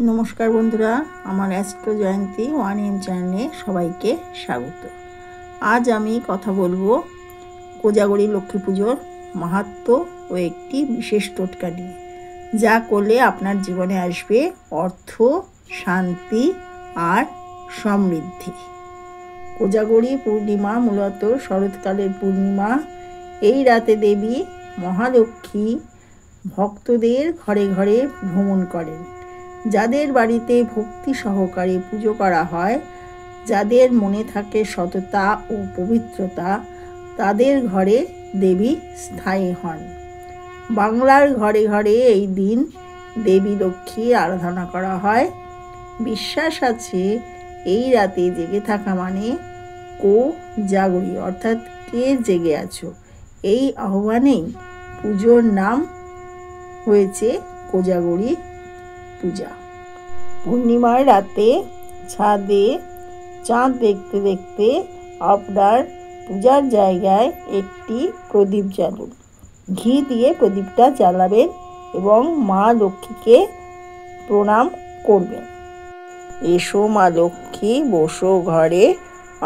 নমস্কার বন্ধুরা, আমার অ্যাস্ট্রো জয়ন্তী 1M চ্যানেলে সবাইকে স্বাগত। আজ আমি কথা বলবো কোজাগরী লক্ষ্মী পুজোর মাহাত্ম্য ও একটি বিশেষ টোটকা নিয়ে, যা করলে আপনার জীবনে আসবে অর্থ, শান্তি আর সমৃদ্ধি। কোজাগরী পূর্ণিমা মূলত শরৎকালের পূর্ণিমা। এই রাতে দেবী মহালক্ষ্মী ভক্তদের ঘরে ঘরে ভ্রমণ করেন। যাদের বাড়িতে ভক্তি সহকারে পুজো করা হয়, যাদের মনে থাকে সততা ও পবিত্রতা, তাদের ঘরে দেবী স্থায়ী হন। বাংলার ঘরে ঘরে এই দিন দেবী লক্ষ্মীর আরাধনা করা হয়। বিশ্বাস আছে এই রাতে জেগে থাকা মানে কোজাগরী অর্থাৎ কে জেগে আছো, এই আহ্বানেই পুজোর নাম হয়েছে কোজাগরী পূজা। পূর্ণিমার রাতে ছাদে চাঁদ দেখতে দেখতে আপনার পূজার জায়গায় একটি প্রদীপ জ্বালুন। ঘি দিয়ে প্রদীপটা জ্বালাবেন এবং মা লক্ষ্মীকে প্রণাম করবেন। এসো মা লক্ষ্মী, বসো ঘরে,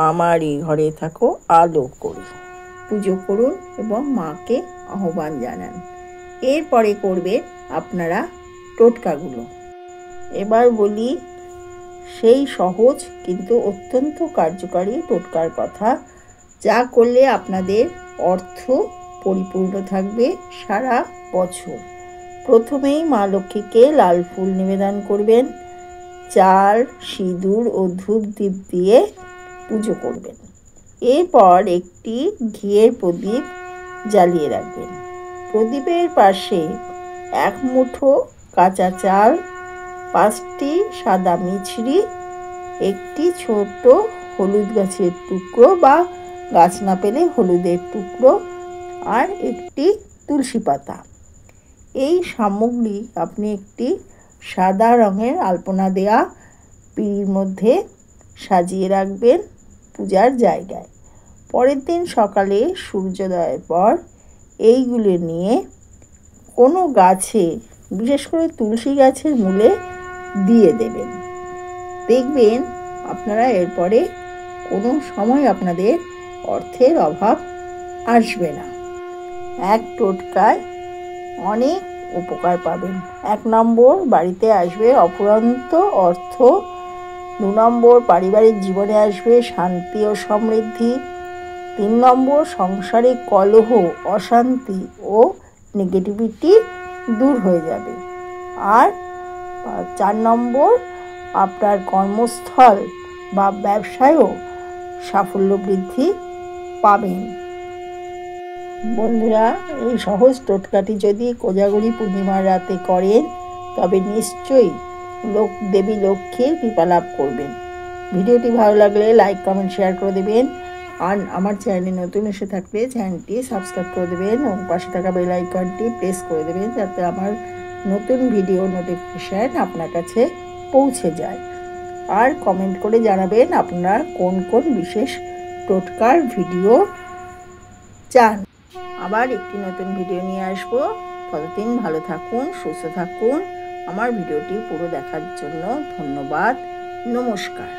আমারই ঘরে থাকো আলো করি। পুজো করুন এবং মাকে আহ্বান জানান। এরপরে করবেন আপনারা টোটকাগুলো। এবার বলি সেই সহজ কিন্তু অত্যন্ত কার্যকারী টোটকার কথা, যা করলে আপনাদের অর্থ পরিপূর্ণ থাকবে সারা বছর। প্রথমেই মা লক্ষ্মীকে লাল ফুল নিবেদন করবেন। চাল, সিঁদুর ও ধূপ দ্বীপ দিয়ে পুজো করবেন। এরপর একটি ঘিয়ের প্রদীপ জ্বালিয়ে রাখবেন। প্রদীপের পাশে এক মুঠো কাঁচা চাল, 5টি সাদা মিছরি, একটি ছোট হলুদ গাছের টুকরো বা গাছ না পেলে হলুদের টুকরো, আর একটি তুলসী পাতা। এই সামগ্রী আপনি একটি সাদা রঙের আলপনা দেয়া পিঁড়ির মধ্যে সাজিয়ে রাখবেন পূজার জায়গায়। পরের দিন সকালে সূর্যোদয়ের পর এইগুলো নিয়ে কোনো গাছে, বিশেষ করে তুলসী গাছের মূলে দিয়ে দেবেন। দেখবেন আপনারা এরপরে কোনো সময় আপনাদের অর্থের অভাব আসবে না। এক টোটকায় অনেক উপকার পাবেন। 1 নম্বর, বাড়িতে আসবে অফুরন্ত অর্থ। 2 নম্বর, পারিবারিক জীবনে আসবে শান্তি ও সমৃদ্ধি। 3 নম্বর, সংসারে কলহ, অশান্তি ও নেগেটিভিটি দূর হয়ে যাবে। আর 4 নম্বর, আপনার কর্মস্থল বা ব্যবসায়ও সাফল্য বৃদ্ধি পাবেন। বন্ধুরা, এই সহজ টোটকাটি যদি কোজাগরী পূর্ণিমার রাতে করেন, তবে নিশ্চয়ই দেবী লক্ষ্মীর কৃপা লাভ করবেন। ভিডিওটি ভালো লাগলে লাইক, কমেন্ট, শেয়ার করে দেবেন। আর আমার চ্যানেলে নতুন এসে থাকলে চ্যানেলটি সাবস্ক্রাইব করে দেবেন এবং পাশে থাকা বেল আইকনটি প্রেস করে দেবেন, যাতে আমার নতুন ভিডিও নোটিফিকেশান আপনার কাছে পৌঁছে যায়। আর কমেন্ট করে জানাবেন আপনারা কোন কোন বিশেষ টোটকার ভিডিও চান। আবার একটি নতুন ভিডিও নিয়ে আসবো। ততদিন ভালো থাকুন, সুস্থ থাকুন। আমার ভিডিওটি পুরো দেখার জন্য ধন্যবাদ। নমস্কার।